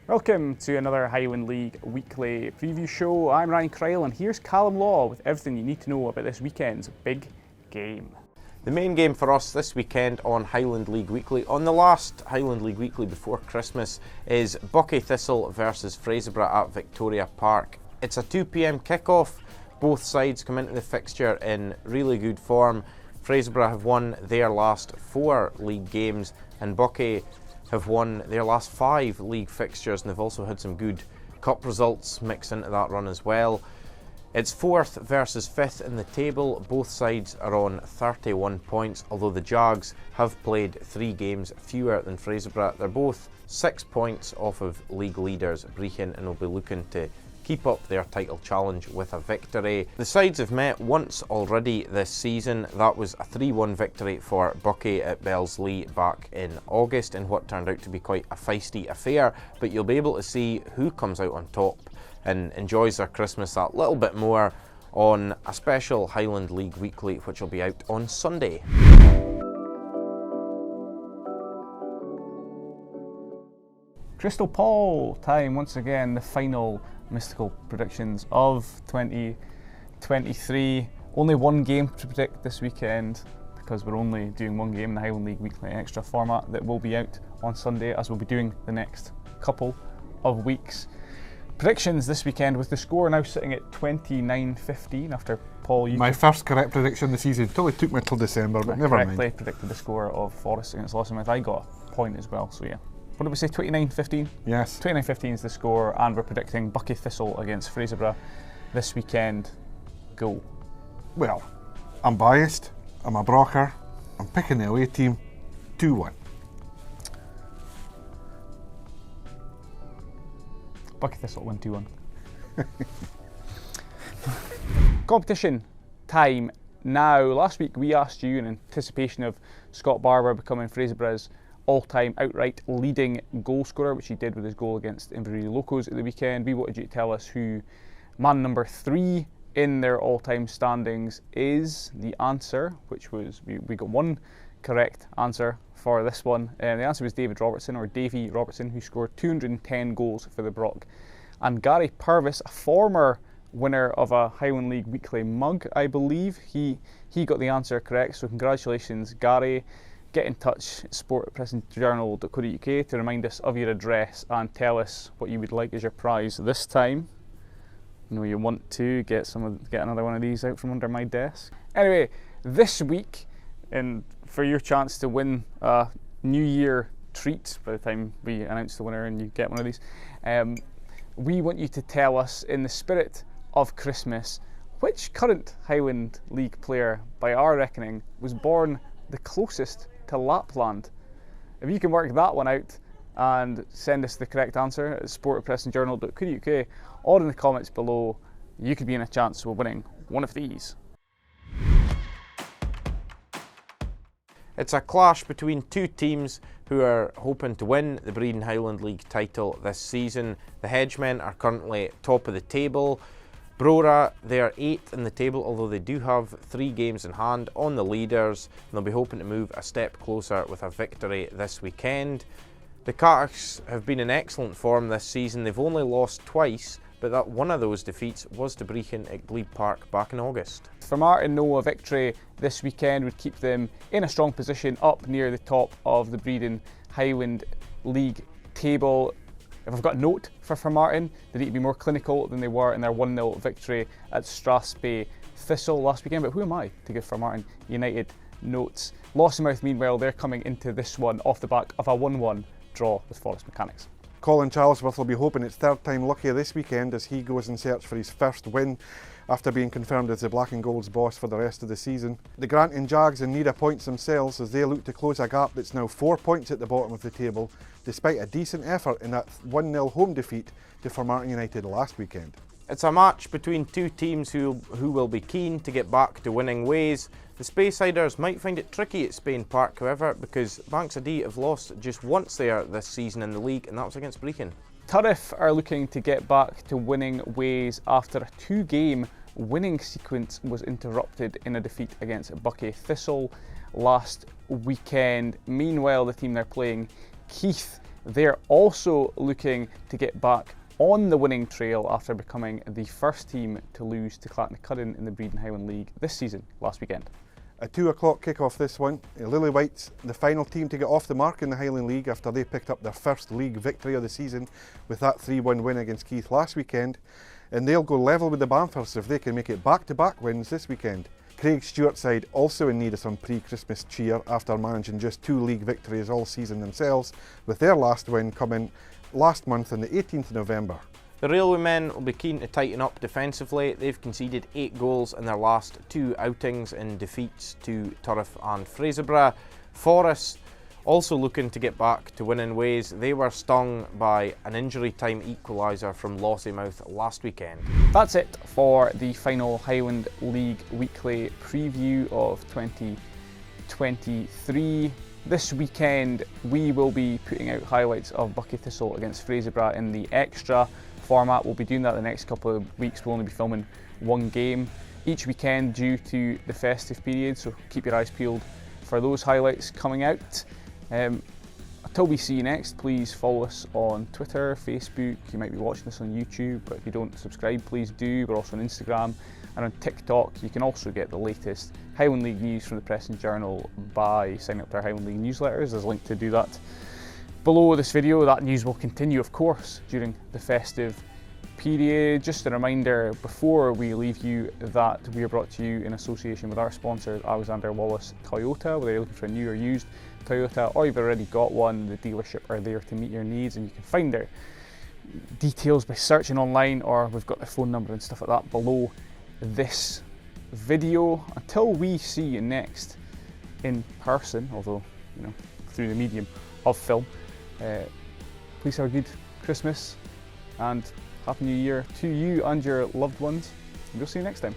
Welcome to another Highland League Weekly preview show. I'm Ryan Cryle and here's Callum Law with everything you need to know about this weekend's big game. The main game for us this weekend on Highland League Weekly, on the last Highland League Weekly before Christmas, is Buckie Thistle versus Fraserburgh at Victoria Park. It's a 2 p.m. kick-off. Both sides come into the fixture in really good form. Fraserburgh have won their last 4 league games and Buckie have won their last 5 league fixtures, and they've also had some good cup results mixed into that run as well. It's 4th versus 5th in the table. Both sides are on 31 points, although the Jags have played 3 games fewer than Fraserburgh. They're both 6 points off of league leaders Breedon and will be looking to keep up their title challenge with a victory. The sides have met once already this season. That was a 3-1 victory for Buckie at Bellslea back in August in what turned out to be quite a feisty affair, but you'll be able to see who comes out on top and enjoys their Christmas that little bit more on a special Highland League Weekly, which will be out on Sunday. Crystal Paul time once again, the final mystical predictions of 2023. Only one game to predict this weekend because we're only doing one game in the Highland League Weekly extra format that will be out on Sunday, as we'll be doing the next couple of weeks. Predictions this weekend with the score now sitting at 29-15 after Paul... My first correct prediction this season. It only took me till December, but never mind. Correctly predicted the score of Forest against Lossiemouth. I got a point as well, so yeah. What did we say, 29-15? Yes. 29-15 is the score, and we're predicting Buckie Thistle against Fraserburgh this weekend. Go. Well, I'm biased, I'm a Brocker, I'm picking the away team, 2-1. Buckie Thistle win 2-1. Competition time now. Last week we asked you in anticipation of Scott Barber becoming Fraserburgh's all-time outright leading goal scorer, which he did with his goal against Inverary Locos at the weekend. We wanted you to tell us who man number 3 in their all-time standings is. The answer, which was, we got one correct answer for this one. The answer was David Robertson, or Davy Robertson, who scored 210 goals for the Brock. And Gary Purvis, a former winner of a Highland League Weekly mug, I believe, he got the answer correct, so congratulations Gary. Get in touch, sport@presentjournal.co.uk, to remind us of your address and tell us what you would like as your prize this time. I know you want to get another one of these out from under my desk. Anyway, this week, and for your chance to win a New Year treat by the time we announce the winner and you get one of these, we want you to tell us, in the spirit of Christmas, which current Highland League player, by our reckoning, was born the closest to Lapland. If you can work that one out and send us the correct answer at sport@presentjournal.co.uk or in the comments below, you could be in a chance of winning one of these. It's a clash between 2 teams who are hoping to win the Breedon Highland League title this season. The Hedgemen are currently top of the table. Brora, they are 8th in the table, although they do have 3 games in hand on the leaders, and they'll be hoping to move a step closer with a victory this weekend. The Canucks have been in excellent form this season. They've only lost twice, but that one of those defeats was to Breedon at Glebe Park back in August. For Martin, a victory this weekend would keep them in a strong position up near the top of the Breedon Highland League table. If I've got a note for Martin, they need to be more clinical than they were in their 1-0 victory at Strathspey Thistle last weekend. But who am I to give Martin United notes? Lossiemouth, meanwhile, they're coming into this one off the back of a 1-1 draw with Forest Mechanics. Colin Charlesworth will be hoping it's third time lucky this weekend as he goes in search for his first win after being confirmed as the Black and Gold's boss for the rest of the season. The Granton Jags in need of points themselves as they look to close a gap that's now 4 points at the bottom of the table, despite a decent effort in that 1-0 home defeat to Formartine United last weekend. It's a match between 2 teams who will be keen to get back to winning ways. The Spaysiders might find it tricky at Spain Park, however, because Banks of Dee have lost just once there this season in the league, and that was against Breedon. Turriff are looking to get back to winning ways after a 2-game winning sequence was interrupted in a defeat against Buckie Thistle last weekend. Meanwhile, the team they're playing, Keith, They're also looking to get back on the winning trail after becoming the first team to lose to Clacknacuddin in the Breedon Highland League this season, last weekend. A 2 o'clock kick-off this one. Lily White's the final team to get off the mark in the Highland League after they picked up their first league victory of the season with that 3-1 win against Keith last weekend. And they'll go level with the Banthers if they can make it back-to-back wins this weekend. Craig Stewart's side also in need of some pre-Christmas cheer after managing just 2 league victories all season themselves, with their last win coming last month on the 18th of November. The Railwaymen will be keen to tighten up defensively. They've conceded 8 goals in their last 2 outings in defeats to Turriff and Fraserburgh. Forest also looking to get back to winning ways. They were stung by an injury time equaliser from Lossiemouth last weekend. That's it for the final Highland League Weekly preview of 2023. This weekend we will be putting out highlights of Buckie Thistle against Fraserburgh in the extra format. We'll be doing that the next couple of weeks. We'll only be filming 1 game each weekend due to the festive period, so keep your eyes peeled for those highlights coming out. Until we see you next, please follow us on Twitter, Facebook. You might be watching this on YouTube, but if you don't subscribe, please do. We're also on Instagram and on TikTok. You can also get the latest Highland League news from the Press and Journal by signing up to our Highland League newsletters. There's a link to do that below this video. That news will continue, of course, during the festive period. Just a reminder before we leave you that we are brought to you in association with our sponsors, Alexander Wallace Toyota. Whether you're looking for a new or used Toyota or you've already got one, the dealership are there to meet your needs, and you can find their details by searching online, or we've got their phone number and stuff like that below this video. Until we see you next in person, although through the medium of film, please have a good Christmas and Happy New Year to you and your loved ones, and we'll see you next time.